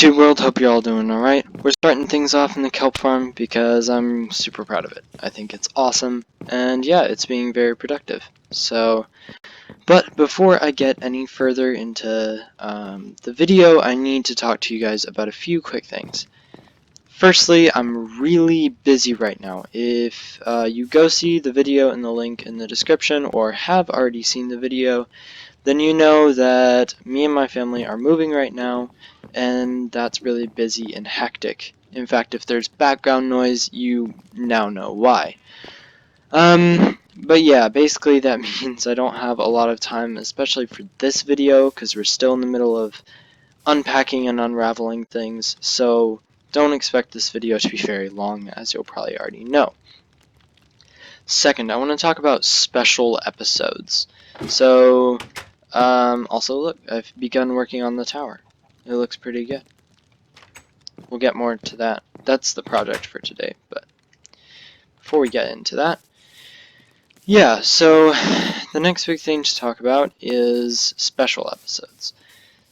YouTube world, hope you're all doing alright. We're starting things off in the kelp farm because I'm super proud of it. I think it's awesome, and yeah, it's being very productive. But before I get any further into the video, I need to talk to you guys about a few quick things. Firstly, I'm really busy right now. If you go see the video in the link in the description or have already seen the video, then you know that me and my family are moving right now, and that's really busy and hectic. In fact, if there's background noise, you now know why. But yeah, basically that means I don't have a lot of time, especially for this video, because we're still in the middle of unpacking and unraveling things, so don't expect this video to be very long, as you'll probably already know. Second, I want to talk about special episodes. So, also look, I've begun working on the tower. It looks pretty good. We'll get more to that. That's the project for today, but before we get into that, yeah, so the next big thing to talk about is special episodes.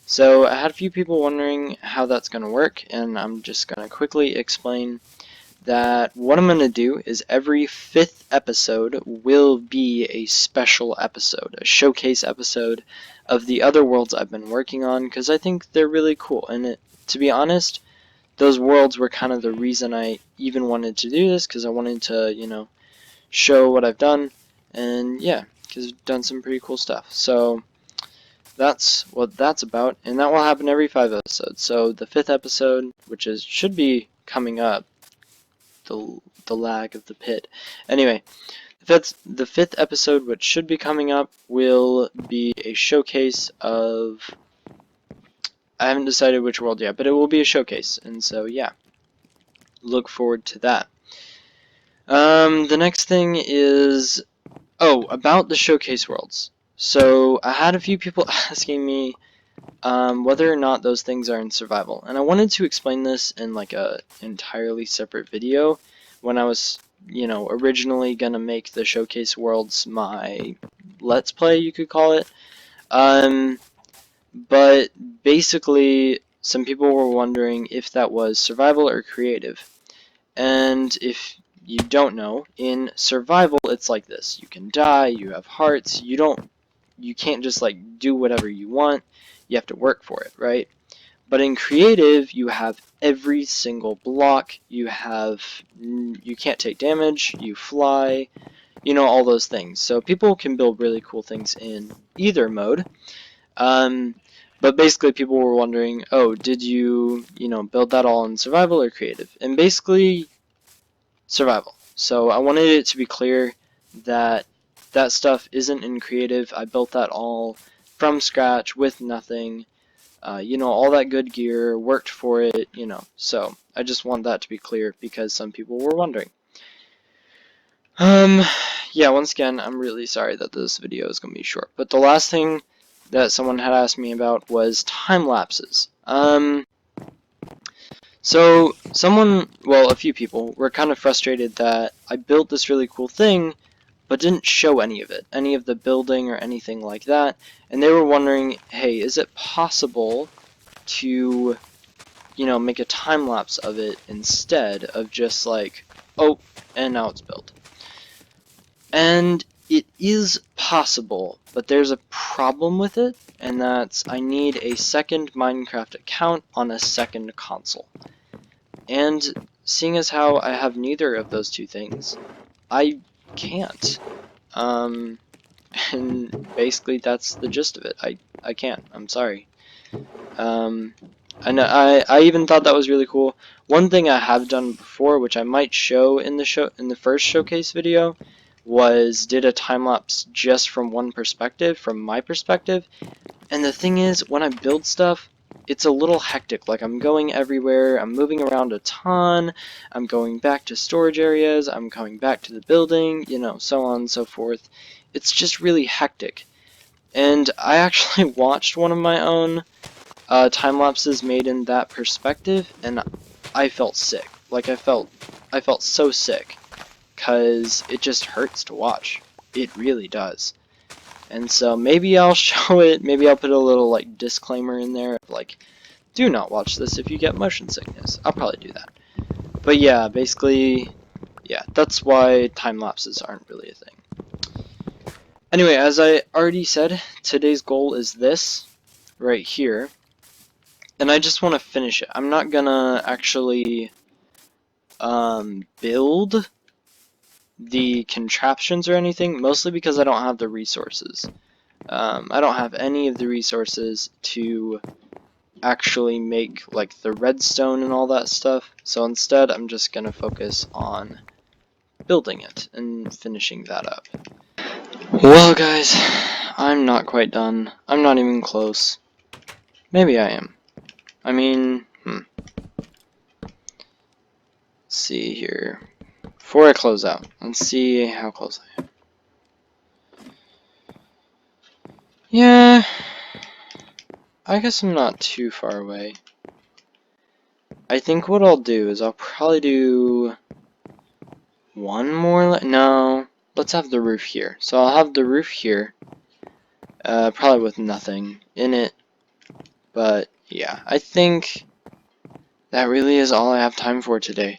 So I had a few people wondering how that's going to work, and I'm just going to quickly explain that what I'm going to do is every 5th episode will be a special episode, a showcase episode of the other worlds I've been working on, because I think they're really cool. And to be honest, those worlds were kind of the reason I even wanted to do this, because I wanted to, you know, show what I've done, and yeah, because I've done some pretty cool stuff. So that's what that's about, and that will happen every 5 episodes. So the 5th episode, which should be coming up, the lag of the pit. Anyway, the fifth episode, which should be coming up, will be a showcase of. I haven't decided which world yet, but it will be a showcase, and so yeah, look forward to that. The next thing is about the showcase worlds. So I had a few people asking me whether or not those things are in survival, and I wanted to explain this in like a entirely separate video when I was, you know, originally gonna make the showcase worlds my let's play, you could call it. But basically some people were wondering if that was survival or creative, and if you don't know, in survival it's like this: you can die, you have hearts, you can't just like do whatever you want, you have to work for it, right? But in creative, you have every single block, you can't take damage, you fly, you know, all those things. So people can build really cool things in either mode. But basically people were wondering, oh, did you know, build that all in survival or creative? And basically, survival. So I wanted it to be clear that that stuff isn't in creative. I built that all from scratch with nothing. You know, all that good gear, worked for it, you know. So I just want that to be clear because some people were wondering. Yeah, once again, I'm really sorry that this video is going to be short. But the last thing that someone had asked me about was time lapses. So a few people were kind of frustrated that I built this really cool thing, but didn't show any of it, any of the building or anything like that. And they were wondering, hey, is it possible to, you know, make a time lapse of it instead of just like, oh, and now it's built? And it is possible, but there's a problem with it, and that's I need a second Minecraft account on a second console. And seeing as how I have neither of those two things, I can't. And basically that's the gist of it. I can't. I'm sorry. I even thought that was really cool. One thing I have done before, which I might show in the first showcase video, was did a time lapse just from one perspective, from my perspective. And the thing is, when I build stuff, it's a little hectic. Like, I'm going everywhere, I'm moving around a ton, I'm going back to storage areas, I'm coming back to the building, you know, so on and so forth. It's just really hectic. And I actually watched one of my own time lapses made in that perspective, and I felt sick. Like, I felt so sick, because it just hurts to watch. It really does. And so maybe I'll show it, maybe I'll put a little like disclaimer in there of like, do not watch this if you get motion sickness. I'll probably do that. But yeah, basically, yeah, that's why time lapses aren't really a thing. Anyway, as I already said, today's goal is this right here. And I just want to finish it. I'm not gonna actually build the contraptions or anything, mostly because I don't have the resources. I don't have any of the resources to actually make like the redstone and all that stuff, so instead I'm just gonna focus on building it and finishing that up. Well guys, I'm not quite done. I'm not even close. Maybe I am. I mean, let's see here. Before I close out, let's see how close I am. Yeah, I guess I'm not too far away. I think what I'll do is I'll probably do one more. No, let's have the roof here. So I'll have the roof here, probably with nothing in it. But yeah, I think that really is all I have time for today.